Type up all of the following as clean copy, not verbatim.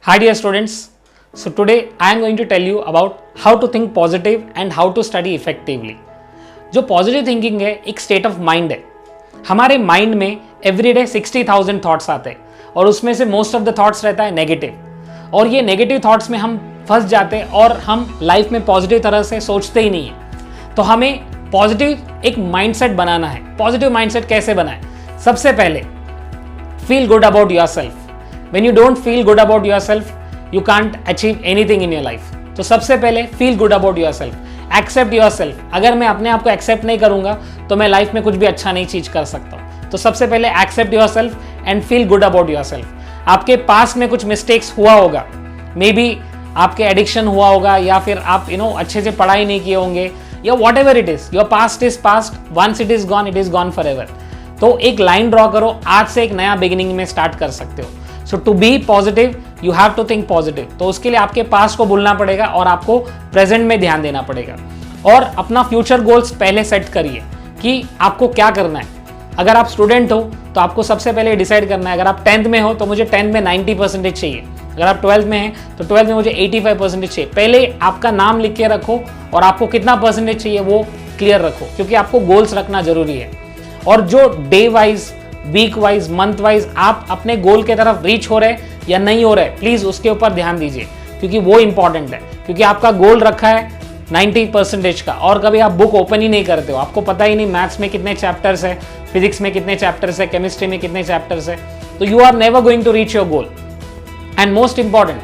Hi dear students, so today I am going to tell you about how to think positive and how to study effectively. जो positive thinking है एक state of mind है. हमारे mind में everyday 60,000 thoughts आते हैं और उसमें से मोस्ट ऑफ द थॉट्स रहता है नेगेटिव. और ये नेगेटिव थॉट्स में हम फंस जाते हैं और हम लाइफ में पॉजिटिव तरह से सोचते ही नहीं है. तो हमें पॉजिटिव एक माइंडसेट बनाना है. पॉजिटिव माइंडसेट कैसे बनाएं? सबसे पहले feel good about yourself. When you don't feel good about yourself, you can't achieve anything in your life. तो सबसे पहले feel good about yourself. Accept yourself. अगर मैं अपने आप को accept नहीं करूंगा तो मैं लाइफ में कुछ भी अच्छा नहीं चीज कर सकता हूँ. तो सबसे पहले accept yourself and feel good about yourself. आपके पास में कुछ मिस्टेक्स हुआ होगा, मे बी आपके एडिक्शन हुआ होगा या फिर आप अच्छे से पढ़ाई नहीं किए होंगे या whatever it is. Your past is past, once it is gone forever. तो एक लाइन ड्रॉ करो, आज से एक नया बिगिनिंग में स्टार्ट कर सकते हो. So to be positive you have to think positive. तो उसके लिए आपके पास्ट को भूलना पड़ेगा और आपको प्रेजेंट में ध्यान देना पड़ेगा. और अपना फ्यूचर गोल्स पहले सेट करिए कि आपको क्या करना है. अगर आप स्टूडेंट हो तो आपको सबसे पहले डिसाइड करना है. अगर आप 10th में हो तो मुझे 10th में 90% चाहिए. अगर आप 12th में हैं तो 12th में मुझे 85% चाहिए. पहले आपका नाम लिख के रखो और आपको कितना परसेंटेज चाहिए वो क्लियर रखो, क्योंकि आपको गोल्स रखना जरूरी है. और जो day wise, week wise, month wise आप अपने गोल के तरफ रीच हो रहे या नहीं हो रहे, प्लीज उसके ऊपर ध्यान दीजिए, क्योंकि वो इंपॉर्टेंट है. क्योंकि आपका गोल रखा है 90% का और कभी आप बुक ओपन ही नहीं करते हो, आपको पता ही नहीं मैथ्स में कितने चैप्टर्स है, फिजिक्स में कितने चैप्टर्स है, केमिस्ट्री में कितने चैप्टर्स है, तो you are never going to reach your goal. And most important,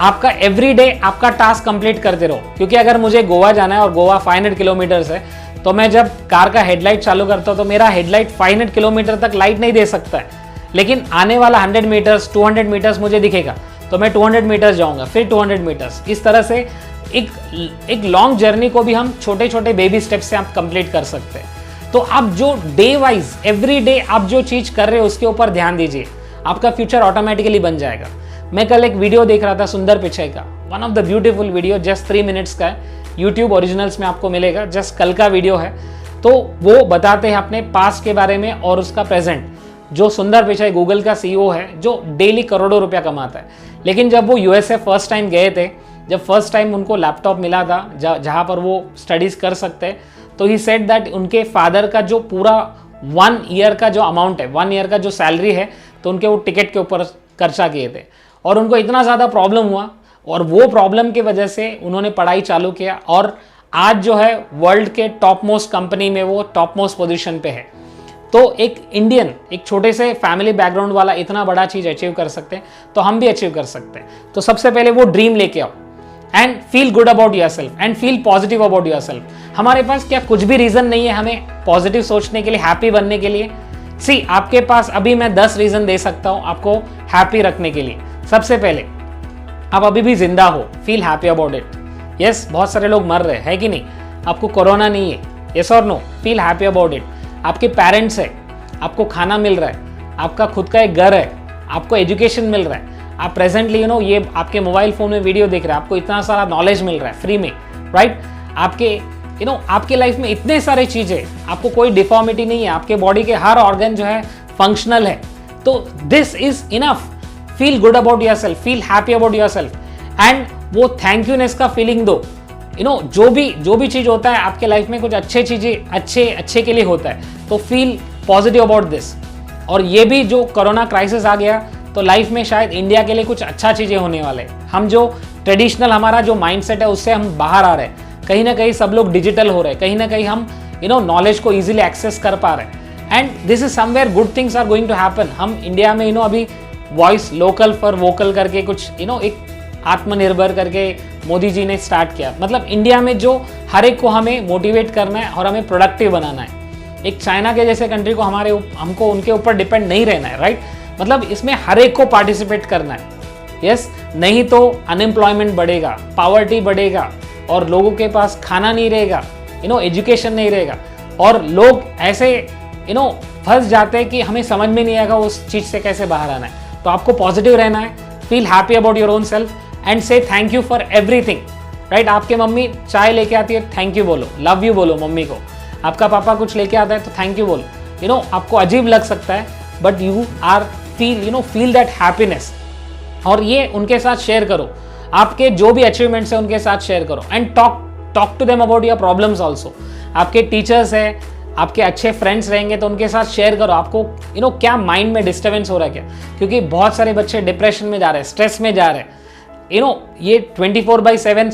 आपका एवरी डे आपका टास्क कंप्लीट करते रहो. क्योंकि अगर मुझे गोवा जाना है और गोवा 500 किलोमीटर्स है, तो मैं जब कार का हेडलाइट चालू करता हूं तो मेरा हेडलाइट 500 किलोमीटर तक लाइट नहीं दे सकता है. लेकिन आने वाला 100 मीटर्स, 200 मीटर्स मुझे दिखेगा तो मैं 200 मीटर्स जाऊंगा, फिर 200 मीटर्स. इस तरह से एक लॉन्ग जर्नी को भी हम छोटे छोटे बेबी स्टेप से आप कंप्लीट कर सकते हैं. तो आप जो डे वाइज एवरी डे आप जो चीज कर रहे हो उसके ऊपर ध्यान दीजिए, आपका फ्यूचर ऑटोमेटिकली बन जाएगा. मैं कल एक वीडियो देख रहा था सुंदर पिचाई का, one of the beautiful video, just 3 minutes का है, यूट्यूब ओरिजिनल्स में आपको मिलेगा, जस्ट कल का वीडियो है. तो वो बताते हैं अपने पास्ट के बारे में और उसका प्रेजेंट. जो सुंदर पिचाई गूगल का CEO है जो डेली करोड़ों रुपया कमाता है, लेकिन जब वो USA फर्स्ट टाइम गए थे, जब फर्स्ट टाइम उनको लैपटॉप मिला था जहाँ पर वो स्टडीज कर सकते हैं, तो ही सेड दैट उनके फादर का जो पूरा 1 ईयर का जो अमाउंट है, 1 ईयर का जो सैलरी है, तो उनके वो टिकट के ऊपर खर्चा किए थे. और उनको इतना ज़्यादा प्रॉब्लम हुआ और वो प्रॉब्लम की वजह से उन्होंने पढ़ाई चालू किया और आज जो है वर्ल्ड के टॉप मोस्ट कंपनी में वो टॉप मोस्ट पोजीशन पे है. तो एक इंडियन, एक छोटे से फैमिली बैकग्राउंड वाला इतना बड़ा चीज़ अचीव कर सकते हैं, तो हम भी अचीव कर सकते हैं. तो सबसे पहले वो ड्रीम लेके आओ and feel good about yourself and feel positive about yourself. हमारे पास क्या कुछ भी रीज़न नहीं है हमें पॉजिटिव सोचने के लिए, हैप्पी बनने के लिए? सी, आपके पास अभी मैं 10 रीज़न दे सकता हूँ आपको हैप्पी रखने के लिए. सबसे पहले, आप अभी भी जिंदा हो, feel happy about it. Yes, बहुत सारे लोग मर रहे हैं कि नहीं, आपको कोरोना नहीं है, यस और no, feel happy about it. आपके पेरेंट्स है, आपको खाना मिल रहा है, आपका खुद का एक घर है, आपको एजुकेशन मिल रहा है, आप प्रेजेंटली ये आपके मोबाइल फोन में वीडियो देख रहे हैं, आपको इतना सारा नॉलेज मिल रहा है फ्री में, राइट. आपके आपके लाइफ में इतने सारे चीजें, आपको कोई डिफॉर्मिटी नहीं है, आपके बॉडी के हर ऑर्गन जो है फंक्शनल है. तो this is enough. Feel good about yourself, feel happy about yourself and वो थैंक यूनेस का फीलिंग दो. जो भी चीज होता है आपके लाइफ में, कुछ अच्छे चीजें अच्छे के लिए होता है, तो फील पॉजिटिव अबाउट दिस. और ये भी जो कोरोना क्राइसिस आ गया, तो लाइफ में शायद इंडिया के लिए कुछ अच्छा चीजें होने वाले हैं. हम जो ट्रेडिशनल हमारा जो माइंडसेट है उससे हम बाहर आ रहे हैं, कहीं ना कहीं सब लोग डिजिटल हो रहे हैं, कहीं ना कहीं हम नॉलेज को इजीली एक्सेस कर पा रहे हैं. And this is somewhere good things are going to happen. हम इंडिया में अभी वॉइस लोकल फॉर वोकल करके कुछ एक आत्मनिर्भर करके मोदी जी ने स्टार्ट किया. मतलब इंडिया में जो हर एक को हमें मोटिवेट करना है और हमें प्रोडक्टिव बनाना है. एक चाइना के जैसे कंट्री को हमको उनके ऊपर डिपेंड नहीं रहना है, राइट. मतलब इसमें हर एक को पार्टिसिपेट करना है. यस, नहीं तो अनएम्प्लॉयमेंट बढ़ेगा, पॉवर्टी बढ़ेगा और लोगों के पास खाना नहीं रहेगा, एजुकेशन नहीं रहेगा और लोग ऐसे फंस जाते हैं कि हमें समझ में नहीं आएगा उस चीज से कैसे बाहर आना है. तो आपको पॉजिटिव रहना है, feel happy about your own self and say thank you for everything, right. आपके मम्मी चाय लेके आती है, थैंक यू बोलो, लव यू बोलो मम्मी को. आपका पापा कुछ लेके आता है तो थैंक यू बोलो. आपको अजीब लग सकता है but you are feel that happiness. और ये उनके साथ शेयर करो, आपके जो भी अचीवमेंट्स है उनके साथ शेयर करो and talk to them about your problems also. आपके टीचर्स है, आपके अच्छे फ्रेंड्स रहेंगे तो उनके साथ शेयर करो आपको क्या माइंड में डिस्टर्बेंस हो रहा है क्या, क्योंकि बहुत सारे बच्चे डिप्रेशन में जा रहे हैं, स्ट्रेस में जा रहे हैं। ये 24/7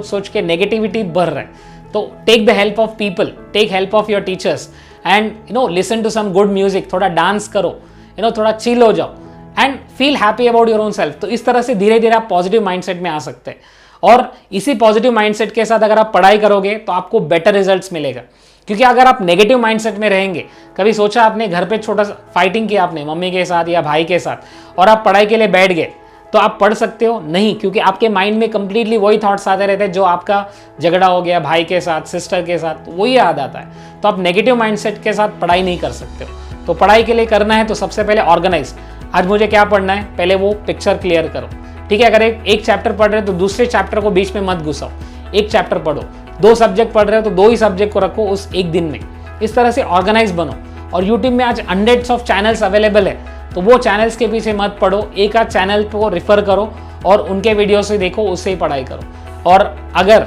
सोच के नेगेटिविटी बढ़ रहा है। तो take the help of people, take help of your teachers and listen to some good music, थोड़ा डांस करो, थोड़ा चिल हो जाओ and feel happy about your own self. तो इस तरह से धीरे धीरे आप पॉजिटिव माइंडसेट में आ सकते हैं और इसी पॉजिटिव माइंडसेट के साथ अगर आप पढ़ाई करोगे तो आपको बेटर रिजल्ट्स मिलेगा। क्योंकि अगर आप नेगेटिव माइंडसेट में रहेंगे, कभी सोचा आपने घर पे छोटा सा फाइटिंग किया आपने मम्मी के साथ या भाई के साथ और आप पढ़ाई के लिए बैठ गए, तो आप पढ़ सकते हो नहीं, क्योंकि आपके माइंड में कंप्लीटली वही थॉट्स आते रहते हैं जो आपका झगड़ा हो गया भाई के साथ, सिस्टर के साथ, वही याद आता है। तो आप नेगेटिव माइंडसेट के साथ पढ़ाई नहीं कर सकते हो। तो पढ़ाई के लिए करना है तो सबसे पहले ऑर्गेनाइज, आज मुझे क्या पढ़ना है, पहले वो पिक्चर क्लियर करो। ठीक है, अगर एक चैप्टर पढ़ रहे हो तो दूसरे चैप्टर को बीच में मत घुसाओ, एक चैप्टर पढ़ो। 2 सब्जेक्ट पढ़ रहे हो तो 2 ही सब्जेक्ट को रखो उस एक दिन में। इस तरह से ऑर्गेनाइज बनो। और यूट्यूब में आज हंड्रेड्स ऑफ चैनल्स अवेलेबल है, तो वो चैनल्स के पीछे मत पढ़ो, एक आध चैनल को रिफर करो और उनके वीडियो से देखो, उससे ही पढ़ाई करो। और अगर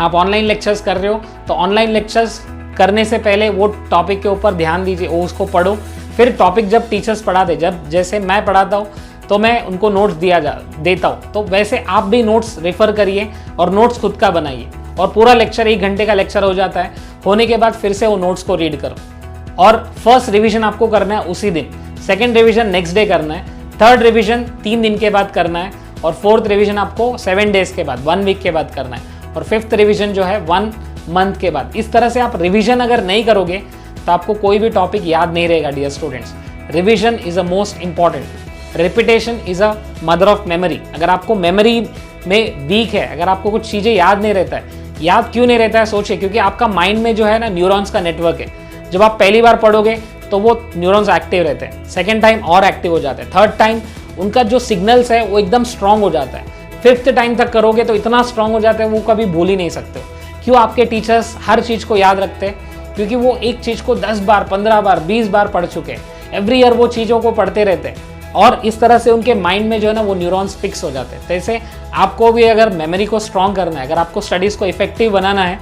आप ऑनलाइन लेक्चर्स कर रहे हो तो ऑनलाइन लेक्चर्स करने से पहले वो टॉपिक के ऊपर ध्यान दीजिए, वो उसको पढ़ो। फिर टॉपिक जब टीचर्स पढ़ाते, जब जैसे मैं पढ़ाता हूँ तो मैं उनको नोट्स देता हूँ, तो वैसे आप भी नोट्स रेफर करिए और नोट्स खुद का बनाइए। और पूरा लेक्चर 1 घंटे का लेक्चर हो जाता है, होने के बाद फिर से वो नोट्स को रीड करो। और फर्स्ट रिवीजन आपको करना है उसी दिन, सेकंड रिवीजन नेक्स्ट डे करना है, थर्ड रिवीजन 3 दिन के बाद करना है और फोर्थ रिवीजन आपको 7 डेज के बाद, 1 वीक के बाद करना है और फिफ्थ रिवीजन जो है 1 मंथ के बाद। इस तरह से आप रिवीजन अगर नहीं करोगे तो आपको कोई भी टॉपिक याद नहीं रहेगा। Dear students, revision is a most important, repetition is a mother of memory. अगर आपको मेमोरी में वीक है, अगर आपको कुछ चीज़ें याद नहीं रहता है, याद क्यों नहीं रहता है सोचिए, क्योंकि आपका माइंड में जो है ना न्यूरॉन्स का नेटवर्क है। जब आप पहली बार पढ़ोगे तो वो न्यूरॉन्स एक्टिव रहते हैं, सेकेंड टाइम और एक्टिव हो जाते हैं, थर्ड टाइम उनका जो सिग्नल्स है वो एकदम स्ट्रांग हो जाता है, फिफ्थ टाइम तक करोगे तो इतना स्ट्रांग हो जाता है वो कभी भूल ही नहीं सकते। क्यों आपके टीचर्स हर चीज़ को याद रखते हैं? क्योंकि वो एक चीज़ को 10 बार, 15 बार, 20 बार पढ़ चुके हैं, एवरी ईयर वो चीज़ों को पढ़ते रहते हैं और इस तरह से उनके माइंड में जो है ना वो न्यूरॉन्स फिक्स हो जाते हैं। जैसे आपको भी अगर मेमोरी को स्ट्रांग करना है, अगर आपको स्टडीज़ को इफेक्टिव बनाना है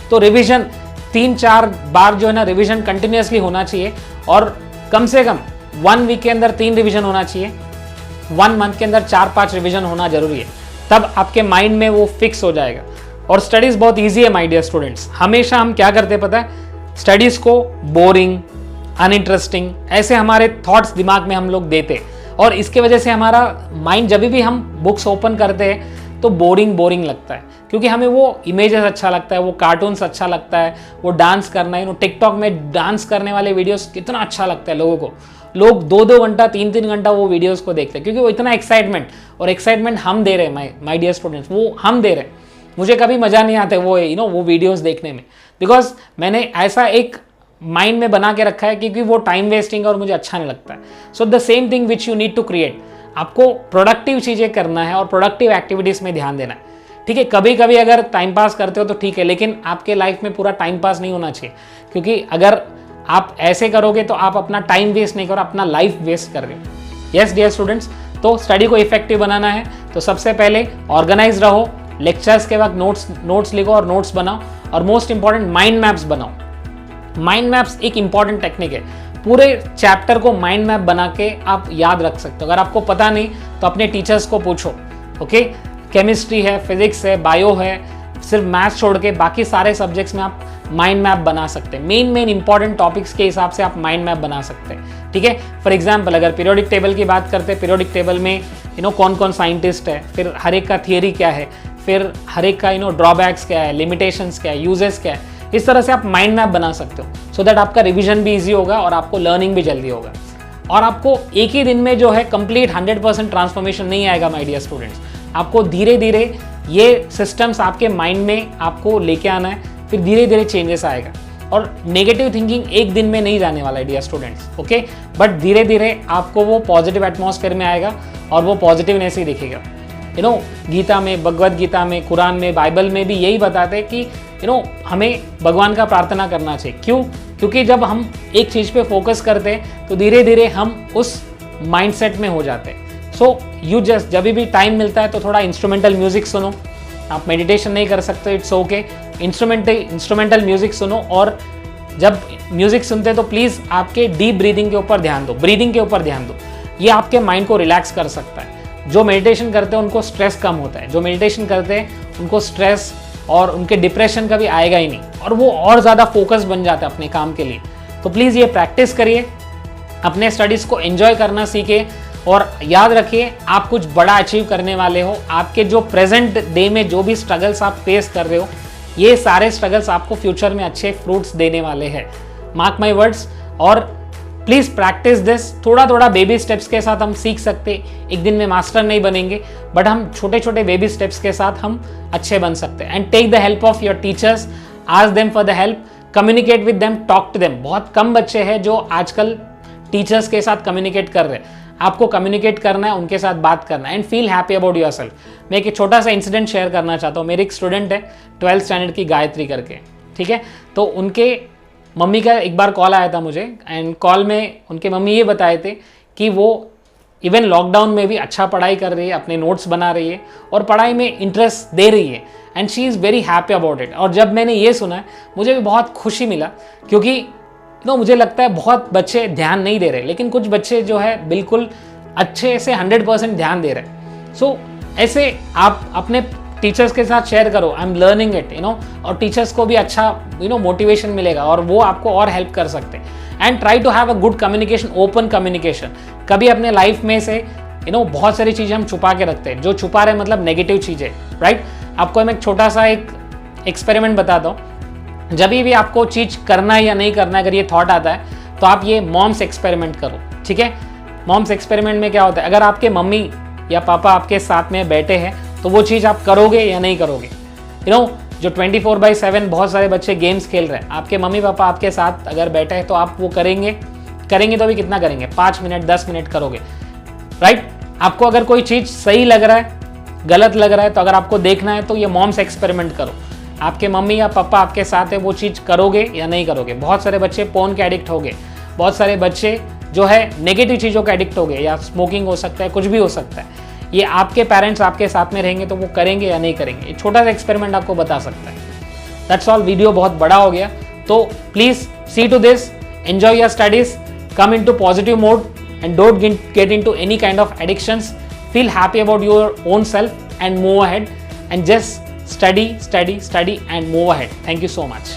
तो रिविजन 3-4 बार जो है ना रिविजन कंटिन्यूसली होना चाहिए और कम से कम 1 वीक के अंदर 3 रिविजन होना चाहिए, 1 मंथ के अंदर 4-5 रिविजन होना जरूरी है, तब आपके माइंड में वो फिक्स हो जाएगा। और स्टडीज़ बहुत ईजी है माय डियर स्टूडेंट्स। हमेशा हम क्या करते हैं पता है, स्टडीज़ को बोरिंग, अनइंटरेस्टिंग ऐसे हमारे थॉट्स दिमाग में हम लोग देते और इसके वजह से हमारा माइंड जब भी हम बुक्स ओपन करते हैं तो बोरिंग लगता है, क्योंकि हमें वो इमेजेस अच्छा लगता है, वो कार्टून्स अच्छा लगता है, वो डांस करना है। टिकटॉक में डांस करने वाले वीडियोस कितना अच्छा लगता है लोगों को, लोग 2-2 घंटा 3-3 घंटा वो वीडियोस को देखते हैं, क्योंकि वो इतना एक्साइटमेंट, और एक्साइटमेंट हम दे रहे हैं माय डियर स्टूडेंट्स, वो हम दे रहे हैं। मुझे कभी मज़ा नहीं आता वो वो वीडियोस देखने में, बिकॉज मैंने ऐसा एक माइंड में बना के रखा है क्योंकि वो टाइम वेस्टिंग और मुझे अच्छा नहीं लगता है। So the same thing which you need to create, आपको प्रोडक्टिव चीज़ें करना है और प्रोडक्टिव एक्टिविटीज़ में ध्यान देना है। ठीक है, कभी कभी अगर टाइम पास करते हो तो ठीक है, लेकिन आपके लाइफ में पूरा टाइम पास नहीं होना चाहिए, क्योंकि अगर आप ऐसे करोगे तो आप अपना टाइम वेस्ट नहीं करो, अपना लाइफ वेस्ट कर रहे हो। यस डियर स्टूडेंट्स, तो स्टडी को इफेक्टिव बनाना है तो सबसे पहले ऑर्गेनाइज रहो, लेक्चर्स के वक्त नोट्स लिखो और नोट्स बनाओ, और मोस्ट इंपॉर्टेंट माइंड मैप्स बनाओ। माइंड मैप्स एक इंपॉर्टेंट टेक्निक है, पूरे चैप्टर को माइंड मैप बना के आप याद रख सकते हो। अगर आपको पता नहीं तो अपने टीचर्स को पूछो। ओके, केमिस्ट्री है, फिजिक्स है, बायो है, सिर्फ मैथ्स छोड़ के बाकी सारे सब्जेक्ट्स में आप माइंड मैप बना सकते हैं। मेन इंपॉर्टेंट टॉपिक्स के हिसाब से आप माइंड मैप बना सकते हैं। ठीक है, फॉर एग्जांपल अगर पीरियोडिक टेबल की बात करते हैं, पीरियोडिक टेबल में कौन कौन साइंटिस्ट है, फिर हर एक का थियरी क्या है, फिर हर एक का ड्रॉबैक्स क्या है, लिमिटेशंस क्या है, यूजेस क्या है, इस तरह से आप माइंड मैप बना सकते हो, सो दैट आपका रिवीजन भी ईजी होगा और आपको लर्निंग भी जल्दी होगा। और आपको एक ही दिन में जो है कंप्लीट 100% ट्रांसफॉर्मेशन नहीं आएगा माय डियर स्टूडेंट्स, आपको धीरे धीरे ये सिस्टम्स आपके माइंड में आपको लेके आना है, फिर धीरे धीरे चेंजेस आएगा। और नेगेटिव थिंकिंग एक दिन में नहीं जाने वाला है डियर स्टूडेंट्स, ओके, बट धीरे धीरे आपको वो पॉजिटिव एटमॉस्फेयर में आएगा और वो पॉजिटिवनेस ही दिखेगा। गीता में, भगवद गीता में, कुरान में, बाइबल में भी यही बताते हैं कि हमें भगवान का प्रार्थना करना चाहिए। क्यों? क्योंकि जब हम एक चीज़ पे फोकस करते हैं तो धीरे धीरे हम उस माइंडसेट में हो जाते हैं। सो यू जस्ट जब भी टाइम मिलता है तो थोड़ा इंस्ट्रूमेंटल म्यूजिक सुनो। आप मेडिटेशन नहीं कर सकते, इट्स ओके, इंस्ट्रूमेंटल म्यूजिक सुनो। और जब म्यूजिक सुनते हैं तो प्लीज़ आपके डीप ब्रीदिंग के ऊपर ध्यान दो, ब्रीदिंग के ऊपर ध्यान दो। ये आपके माइंड को रिलैक्स कर सकता है। जो मेडिटेशन करते हैं उनको स्ट्रेस कम होता है, जो मेडिटेशन करते हैं उनको स्ट्रेस और उनके डिप्रेशन कभी आएगा ही नहीं, और वो और ज़्यादा फोकस बन जाता है अपने काम के लिए। तो प्लीज़ ये प्रैक्टिस करिए, अपने स्टडीज़ को एंजॉय करना सीखिए, और याद रखिए आप कुछ बड़ा अचीव करने वाले हो। आपके जो प्रेजेंट डे में जो भी स्ट्रगल्स आप फेस कर रहे हो, ये सारे स्ट्रगल्स आपको फ्यूचर में अच्छे फ्रूट्स देने वाले हैं, मार्क माई वर्ड्स। और प्लीज़ प्रैक्टिस दिस, थोड़ा थोड़ा बेबी स्टेप्स के साथ हम सीख सकते। एक दिन में मास्टर नहीं बनेंगे, बट हम छोटे छोटे बेबी स्टेप्स के साथ हम अच्छे बन सकते हैं। And take the help of your teachers, ask them for the help, communicate with them, talk to them. बहुत कम बच्चे हैं जो आजकल टीचर्स के साथ कम्युनिकेट कर रहे हैं। आपको कम्युनिकेट करना है, उनके साथ बात करना है, and feel happy about your self. मैं एक छोटा सा इंसिडेंट शेयर करना चाहता हूँ। मेरी एक स्टूडेंट है 12th स्टैंडर्ड की, गायत्री करके, ठीक है। तो उनके मम्मी का एक बार कॉल आया था मुझे, एंड कॉल में उनके मम्मी ये बताए थे कि वो इवन लॉकडाउन में भी अच्छा पढ़ाई कर रही है, अपने नोट्स बना रही है और पढ़ाई में इंटरेस्ट दे रही है, and she is very happy about it. और जब मैंने ये सुना मुझे भी बहुत खुशी मिला, क्योंकि मुझे लगता है बहुत बच्चे ध्यान नहीं दे रहे, लेकिन कुछ बच्चे जो है बिल्कुल अच्छे से 100% ध्यान दे रहे हैं। सो ऐसे आप अपने टीचर्स के साथ शेयर करो, आई एम लर्निंग इट, और टीचर्स को भी अच्छा मोटिवेशन मिलेगा, और वो आपको और हेल्प कर सकते हैं। And try to have a good communication, open communication. कभी अपने लाइफ में से बहुत सारी चीज़ें हम छुपा के रखते हैं, जो छुपा रहे मतलब नेगेटिव चीज़ें, राइट। आपको मैं एक छोटा सा एक एक्सपेरिमेंट बताता हूँ। जब भी आपको चीज़ करना है या नहीं करना है, अगर ये थॉट आता है तो आप ये मॉम्स एक्सपेरिमेंट करो, ठीक है। मॉम्स एक्सपेरिमेंट में क्या होता है, अगर आपके मम्मी या पापा आपके साथ में बैठे हैं तो वो चीज़ आप करोगे या नहीं करोगे। जो 24/7 बहुत सारे बच्चे गेम्स खेल रहे हैं, आपके मम्मी पापा आपके साथ अगर बैठे हैं तो आप वो करेंगे तो अभी कितना करेंगे, 5 मिनट 10 मिनट करोगे, राइट। आपको अगर कोई चीज़ सही लग रहा है, गलत लग रहा है, तो अगर आपको देखना है तो ये मॉम्स एक्सपेरिमेंट करो। आपके मम्मी या पापा आपके साथ है, वो चीज़ करोगे या नहीं करोगे। बहुत सारे बच्चे पोर्न के एडिक्ट हो गए, बहुत सारे बच्चे जो है नेगेटिव चीज़ों के एडिक्ट हो गए, या स्मोकिंग हो सकता है, कुछ भी हो सकता है। ये आपके पेरेंट्स आपके साथ में रहेंगे तो वो करेंगे या नहीं करेंगे। एक छोटा सा एक्सपेरिमेंट आपको बता सकता है। That's all. वीडियो बहुत बड़ा हो गया, तो please see to this, enjoy your studies, come in to positive mode, and don't get in to any kind of addictions. Feel happy about your own self and move ahead, and just study and move ahead. Thank you so much.